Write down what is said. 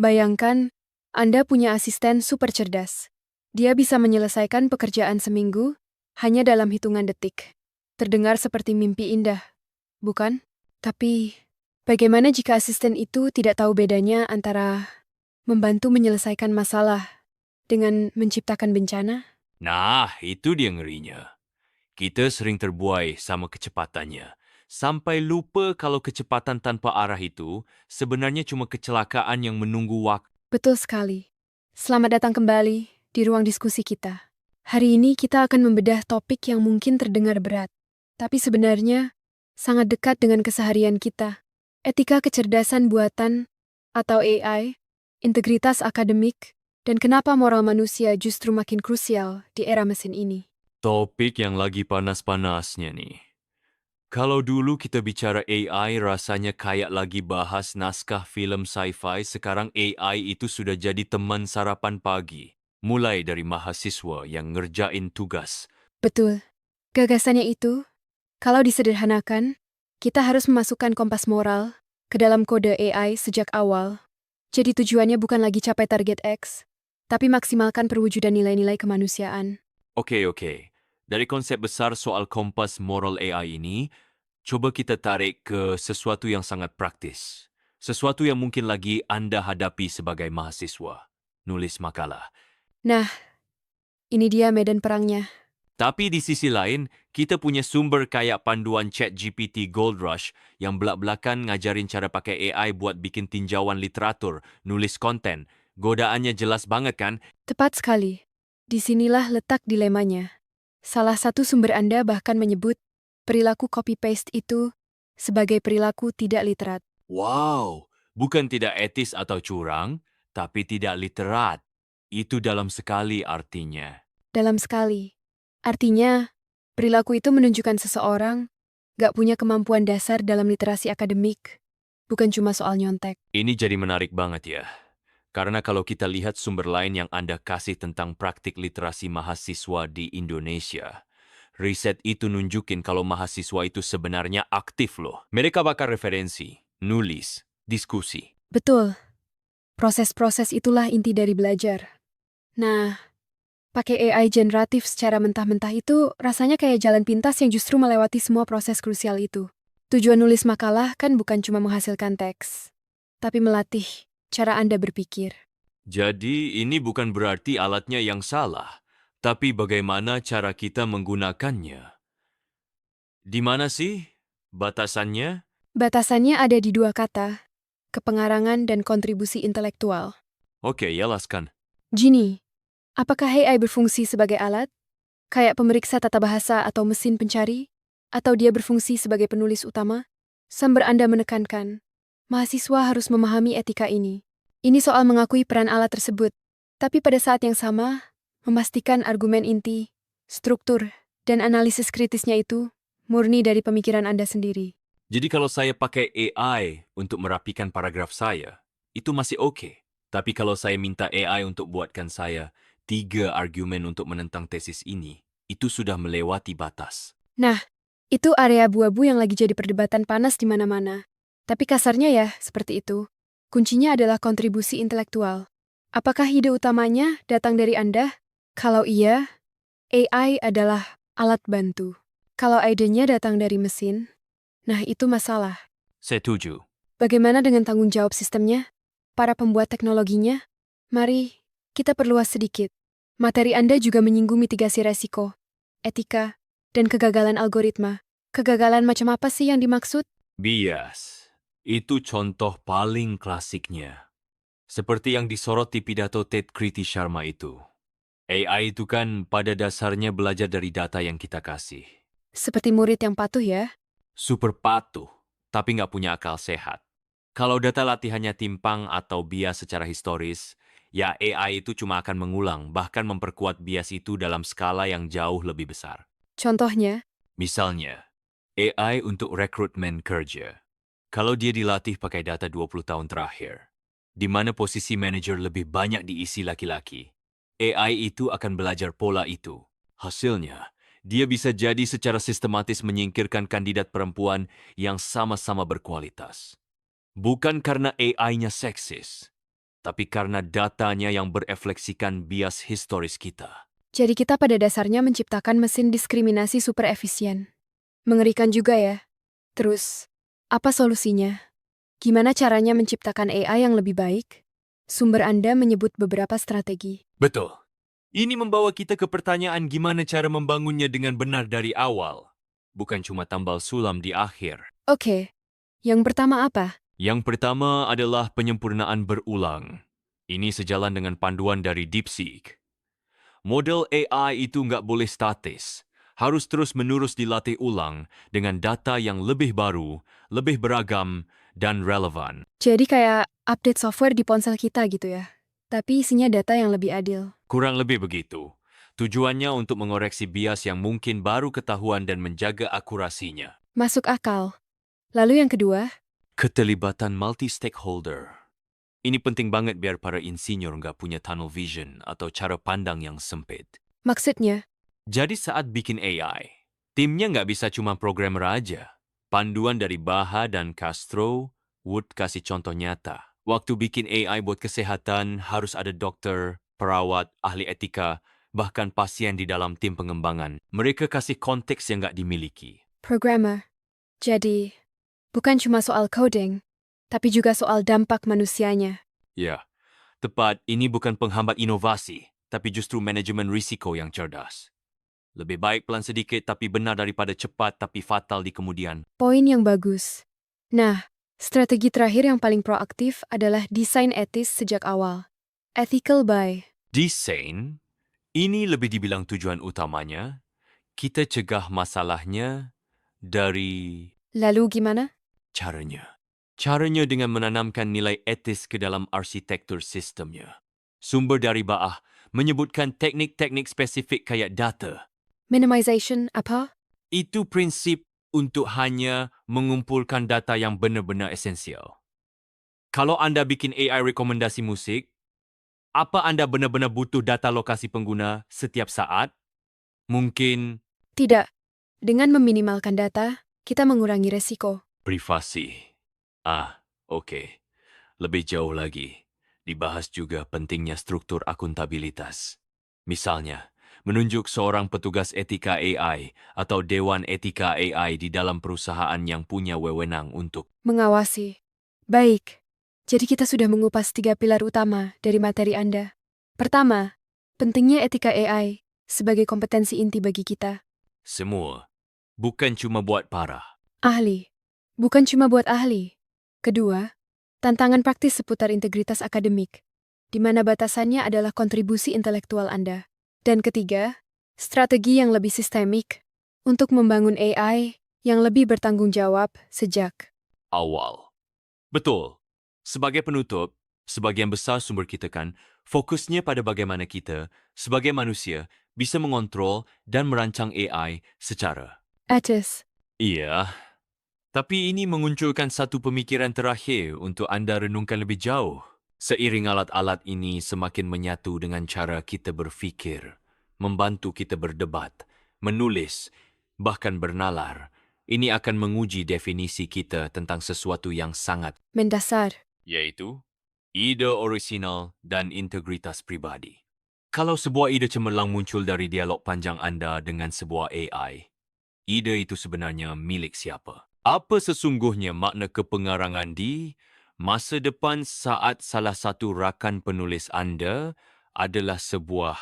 Bayangkan, Anda punya asisten super cerdas. Dia bisa menyelesaikan pekerjaan seminggu hanya dalam hitungan detik. Terdengar seperti mimpi indah, bukan? Tapi, bagaimana jika asisten itu tidak tahu bedanya antara membantu menyelesaikan masalah dengan menciptakan bencana? Nah, itu dia ngerinya. Kita sering terbuai sama kecepatannya, sampai lupa kalau kecepatan tanpa arah itu sebenarnya cuma kecelakaan yang menunggu waktu. Betul sekali. Selamat datang kembali di ruang diskusi kita. Hari ini kita akan membedah topik yang mungkin terdengar berat, tapi sebenarnya sangat dekat dengan keseharian kita. Etika kecerdasan buatan atau AI, integritas akademik, dan kenapa moral manusia justru makin krusial di era mesin ini. Topik yang lagi panas-panasnya nih. Kalau dulu kita bicara AI rasanya kayak lagi bahas naskah film sci-fi, sekarang AI itu sudah jadi teman sarapan pagi. Mulai dari mahasiswa yang ngerjain tugas. Betul. Gagasannya itu, kalau disederhanakan, kita harus memasukkan kompas moral ke dalam kode AI sejak awal. Jadi tujuannya bukan lagi capai target X, tapi maksimalkan perwujudan nilai-nilai kemanusiaan. Oke. Dari konsep besar soal kompas moral AI ini, coba kita tarik ke sesuatu yang sangat praktis. Sesuatu yang mungkin lagi Anda hadapi sebagai mahasiswa. Nulis makalah. Nah, ini dia medan perangnya. Tapi di sisi lain, kita punya sumber kayak panduan ChatGPT Gold Rush yang belak-belakan ngajarin cara pakai AI buat bikin tinjauan literatur, nulis konten. Godaannya jelas banget kan? Tepat sekali. Disinilah letak dilemanya. Salah satu sumber Anda bahkan menyebut perilaku copy-paste itu sebagai perilaku tidak literat. Wow, bukan tidak etis atau curang, tapi tidak literat. Itu dalam sekali artinya. Dalam sekali. Artinya, perilaku itu menunjukkan seseorang gak punya kemampuan dasar dalam literasi akademik, bukan cuma soal nyontek. Ini jadi menarik banget ya. Karena kalau kita lihat sumber lain yang Anda kasih tentang praktik literasi mahasiswa di Indonesia, riset itu nunjukin kalau mahasiswa itu sebenarnya aktif loh. Mereka bakal referensi, nulis, diskusi. Betul, proses-proses itulah inti dari belajar. Nah, pakai AI generatif secara mentah-mentah itu rasanya kayak jalan pintas yang justru melewati semua proses krusial itu. Tujuan nulis makalah kan bukan cuma menghasilkan teks, tapi melatih cara Anda berpikir. Jadi ini bukan berarti alatnya yang salah, tapi bagaimana cara kita menggunakannya. Di mana sih batasannya? Batasannya ada di dua kata, kepengarangan dan kontribusi intelektual. Oke, jelaskan. Gini, apakah AI berfungsi sebagai alat, kayak pemeriksa tata bahasa atau mesin pencari, atau dia berfungsi sebagai penulis utama? Sumber Anda menekankan, mahasiswa harus memahami etika ini. Ini soal mengakui peran alat tersebut, tapi pada saat yang sama, memastikan argumen inti, struktur, dan analisis kritisnya itu murni dari pemikiran Anda sendiri. Jadi kalau saya pakai AI untuk merapikan paragraf saya, itu masih oke. Tapi kalau saya minta AI untuk buatkan saya 3 argumen untuk menentang tesis ini, itu sudah melewati batas. Nah, itu area abu-abu yang lagi jadi perdebatan panas di mana-mana. Tapi kasarnya ya, seperti itu. Kuncinya adalah kontribusi intelektual. Apakah ide utamanya datang dari Anda? Kalau iya, AI adalah alat bantu. Kalau idenya datang dari mesin, nah itu masalah. Setuju. Bagaimana dengan tanggung jawab sistemnya? Para pembuat teknologinya? Mari, kita perluas sedikit. Materi Anda juga menyinggung mitigasi resiko, etika, dan kegagalan algoritma. Kegagalan macam apa sih yang dimaksud? Bias. Itu contoh paling klasiknya. Seperti yang disorot di pidato Ted Kriti Sharma itu. AI itu kan pada dasarnya belajar dari data yang kita kasih. Seperti murid yang patuh ya. Super patuh, tapi nggak punya akal sehat. Kalau data latihannya timpang atau bias secara historis, ya AI itu cuma akan mengulang, bahkan memperkuat bias itu dalam skala yang jauh lebih besar. Contohnya, Misalnya, AI untuk rekrutmen kerja. Kalau dia dilatih pakai data 20 tahun terakhir, di mana posisi manajer lebih banyak diisi laki-laki, AI itu akan belajar pola itu. Hasilnya, dia bisa jadi secara sistematis menyingkirkan kandidat perempuan yang sama-sama berkualitas. Bukan karena AI-nya seksis, tapi karena datanya yang berefleksikan bias historis kita. Jadi kita pada dasarnya menciptakan mesin diskriminasi super efisien. Mengerikan juga ya. Terus, apa solusinya? Gimana caranya menciptakan AI yang lebih baik? Sumber Anda menyebut beberapa strategi. Betul. Ini membawa kita ke pertanyaan gimana cara membangunnya dengan benar dari awal. Bukan cuma tambal sulam di akhir. Oke, yang pertama apa? Yang pertama adalah penyempurnaan berulang. Ini sejalan dengan panduan dari DeepSeek. Model AI itu nggak boleh statis. Harus terus-menerus dilatih ulang dengan data yang lebih baru, lebih beragam, dan relevan. Jadi kayak update software di ponsel kita gitu ya. Tapi isinya data yang lebih adil. Kurang lebih begitu. Tujuannya untuk mengoreksi bias yang mungkin baru ketahuan dan menjaga akurasinya. Masuk akal. Lalu yang kedua, Keterlibatan multi-stakeholder. Ini penting banget biar para insinyur nggak punya tunnel vision atau cara pandang yang sempit. maksudnya, Jadi saat bikin AI, timnya nggak bisa cuma programmer aja. Panduan dari Baha dan Castro, Wood kasih contoh nyata. Waktu bikin AI buat kesehatan, harus ada dokter, perawat, ahli etika, bahkan pasien di dalam tim pengembangan. Mereka kasih konteks yang nggak dimiliki. programmer. Jadi, bukan cuma soal coding, tapi juga soal dampak manusianya. Ya, tepat, ini bukan penghambat inovasi, tapi justru manajemen risiko yang cerdas. Lebih baik pelan sedikit tapi benar daripada cepat tapi fatal di kemudian. Poin yang bagus. Nah, strategi terakhir yang paling proaktif adalah desain etis sejak awal. Ethical by. Desain, ini lebih dibilang tujuan utamanya. Kita cegah masalahnya dari Lalu gimana? caranya. Caranya dengan menanamkan nilai etis ke dalam arsitektur sistemnya. Sumber dari Baah menyebutkan teknik-teknik spesifik kayak data. Minimization apa? Itu prinsip untuk hanya mengumpulkan data yang benar-benar esensial. Kalau anda bikin AI rekomendasi musik, apa anda benar-benar butuh data lokasi pengguna setiap saat? Mungkin Tidak. Dengan meminimalkan data, kita mengurangi resiko. privasi. Oke. Lebih jauh lagi, dibahas juga pentingnya struktur akuntabilitas. Misalnya, menunjuk seorang petugas etika AI atau Dewan Etika AI di dalam perusahaan yang punya wewenang untuk Mengawasi. Baik. Jadi kita sudah mengupas 3 pilar utama dari materi Anda. Pertama, pentingnya etika AI sebagai kompetensi inti bagi kita. semua, bukan cuma buat para. Ahli. Bukan cuma buat ahli. Kedua, tantangan praktis seputar integritas akademik, di mana batasannya adalah kontribusi intelektual Anda. Dan ketiga, strategi yang lebih sistemik untuk membangun AI yang lebih bertanggung jawab sejak. Awal. Betul. Sebagai penutup, sebagian besar sumber kita kan fokusnya pada bagaimana kita, sebagai manusia, bisa mengontrol dan merancang AI secara. Etis. Iya, tapi ini mengunculkan satu pemikiran terakhir untuk anda renungkan lebih jauh. Seiring alat-alat ini semakin menyatu dengan cara kita berfikir, membantu kita berdebat, menulis, bahkan bernalar, ini akan menguji definisi kita tentang sesuatu yang sangat, Mendasar. yaitu ide orisinal dan integritas pribadi. Kalau sebuah ide cemerlang muncul dari dialog panjang anda dengan sebuah AI, ide itu sebenarnya milik siapa? Apa sesungguhnya makna kepengarangan di masa depan saat salah satu rakan penulis anda adalah sebuah